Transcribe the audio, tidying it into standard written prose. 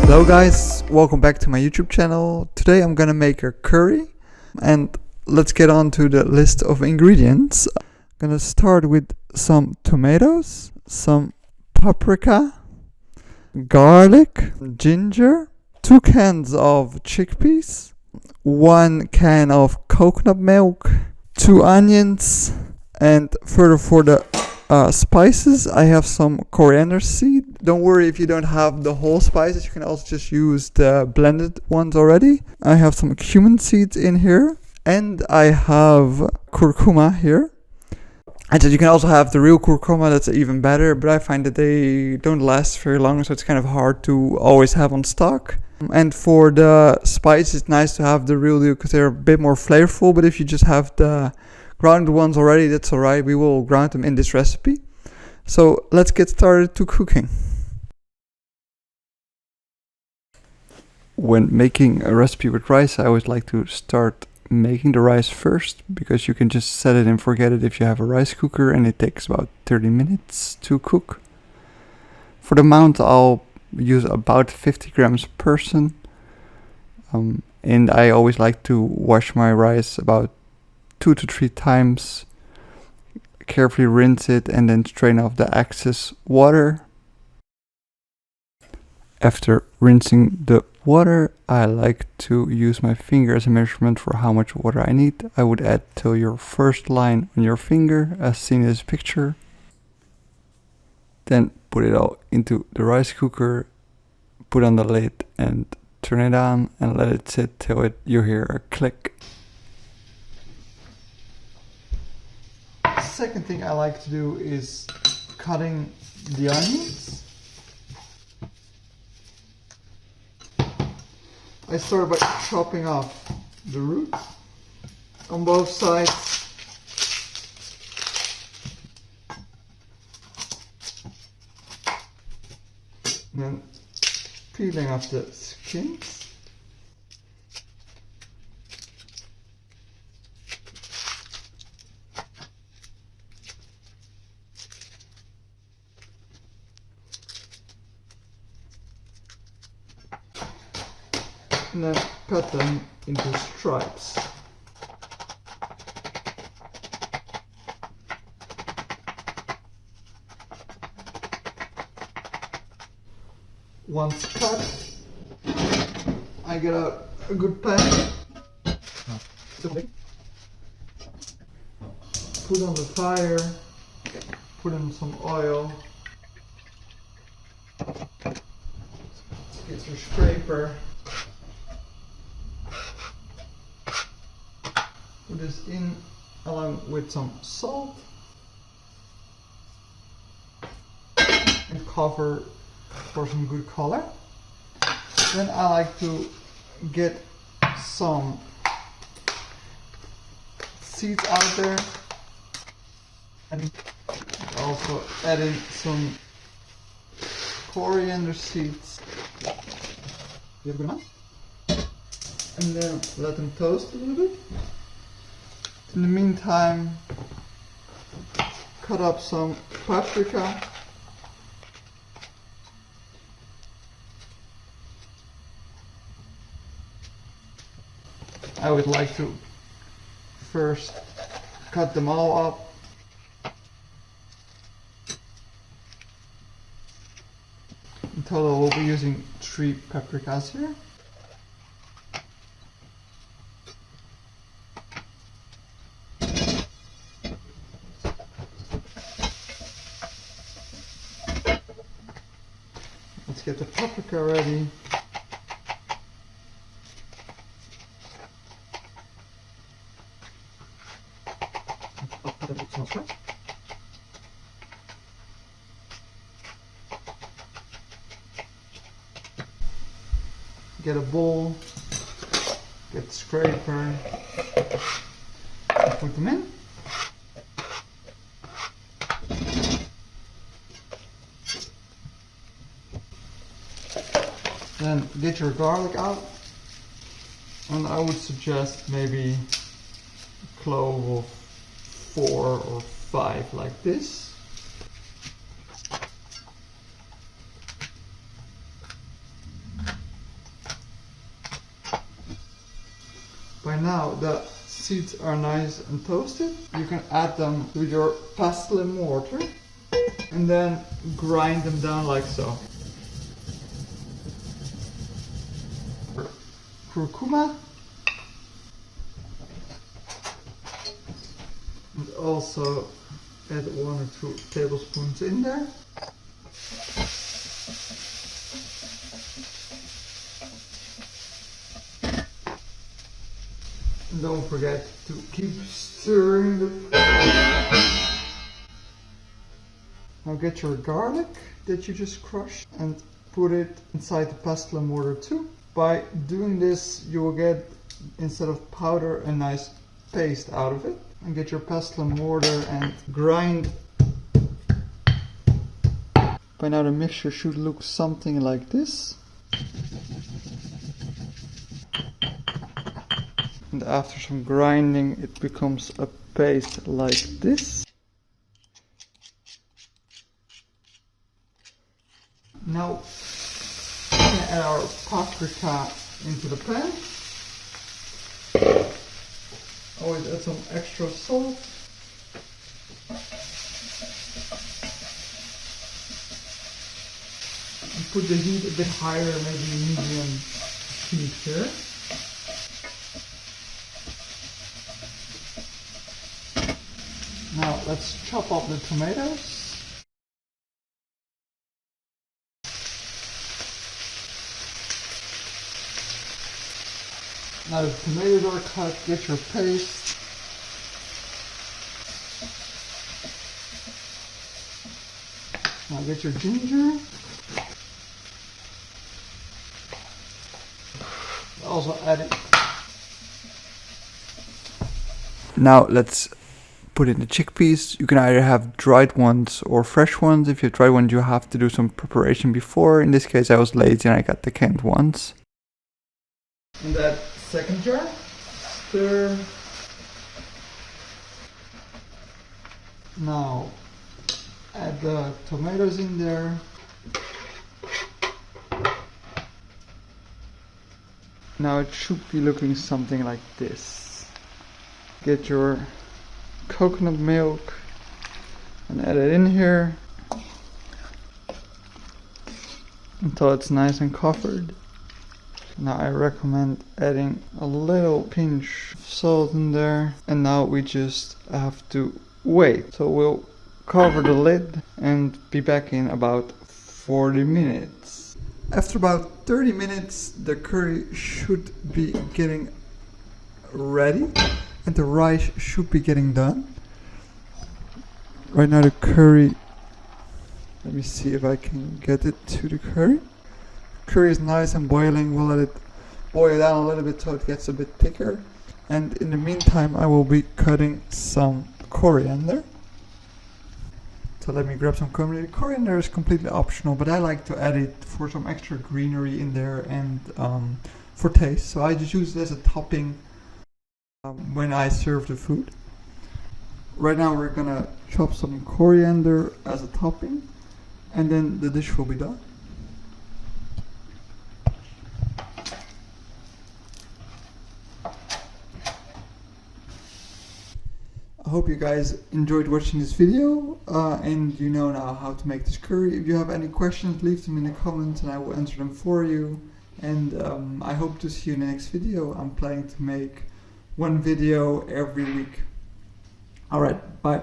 Hello guys, welcome back to my YouTube channel. Today I'm gonna make a curry and let's get on to the list of ingredients. I'm gonna start with some tomatoes, some paprika, garlic, ginger, 2 cans of chickpeas, 1 can of coconut milk, 2 onions, and further for the spices, I have some coriander seed. Don't worry if you don't have the whole spices, you can also just use the blended ones already. I have some cumin seeds in here, and I have curcuma here. And so you can also have the real curcuma, that's even better, but I find that they don't last very long, so it's kind of hard to always have on stock. And for the spices, it's nice to have the real deal because they're a bit more flavorful, but if you just have the grounded ones already, that's alright. We will ground them in this recipe. So let's get started to cooking. When making a recipe with rice, I always like to start making the rice first, because you can just set it and forget it if you have a rice cooker, and it takes about 30 minutes to cook. For the amount, I'll use about 50 grams per person, and I always like to wash my rice about 2 to 3 times, carefully rinse it, and then strain off the excess water. After rinsing the water, I like to use my finger as a measurement for how much water I need. I would add till your first line on your finger, as seen in this picture. Then put it all into the rice cooker, put on the lid and turn it on and let it sit till you hear a click. Second thing I like to do is cutting the onions. I start by chopping off the roots on both sides. And then peeling off the skins. And then cut them into stripes. Once cut, I get out a good pan, put on the fire, put in some oil, get your scraper. Put this in along with some salt and cover for some good color. Then I like to get some seeds out there and also add in some coriander seeds. You have a good amount? And then let them toast a little bit. In the meantime, cut up some paprika. I would like to first cut them all up. In total, we'll be using 3 paprikas here. Let's get the paprika ready. Get a bowl, get the scraper, and put them in. Then get your garlic out, and I would suggest maybe a clove of 4 or 5 like this. now the seeds are nice and toasted. You can add them to your pestle and mortar and then grind them down like so. Curcuma. And also add 1 or 2 tablespoons in there. And don't forget to keep stirring the... Now get your garlic that you just crushed and put it inside the pestle and mortar too. By doing this, you will get, instead of powder, a nice paste out of it. And get your pestle and mortar and grind. By now the mixture should look something like this. And after some grinding, it becomes a paste like this. Now we can add our paprika into the pan. Always add some extra salt. And put the heat a bit higher, maybe medium heat here. Now let's chop up the tomatoes. Now the tomatoes are cut, get your paste. Now get your ginger. Also add it. Now let's put in the chickpeas. You can either have dried ones or fresh ones. If you have dried ones, you have to do some preparation before. In this case I was lazy and I got the canned ones. In that second jar, stir. Now add the tomatoes in there. Now it should be looking something like this. Get your coconut milk and add it in here until it's nice and covered. Now I recommend adding a little pinch of salt in there, and now we just have to wait. So we'll cover the lid and be back in about 40 minutes. After about 30 minutes the curry should be getting ready and the rice should be getting done. Right now the curry, let me see if I can get it to the curry. Curry is nice and boiling. We'll let it boil down a little bit so it gets a bit thicker. And in the meantime I will be cutting some coriander. So let me grab some coriander. Coriander is completely optional, but I like to add it for some extra greenery in there and for taste. So I just use it as a topping when I serve the food. Right now we're gonna chop some coriander as a topping and then the dish will be done. I hope you guys enjoyed watching this video and you know now how to make this curry. If you have any questions, leave them in the comments and I will answer them for you. And I hope to see you in the next video. I'm planning to make one video every week. Alright, bye.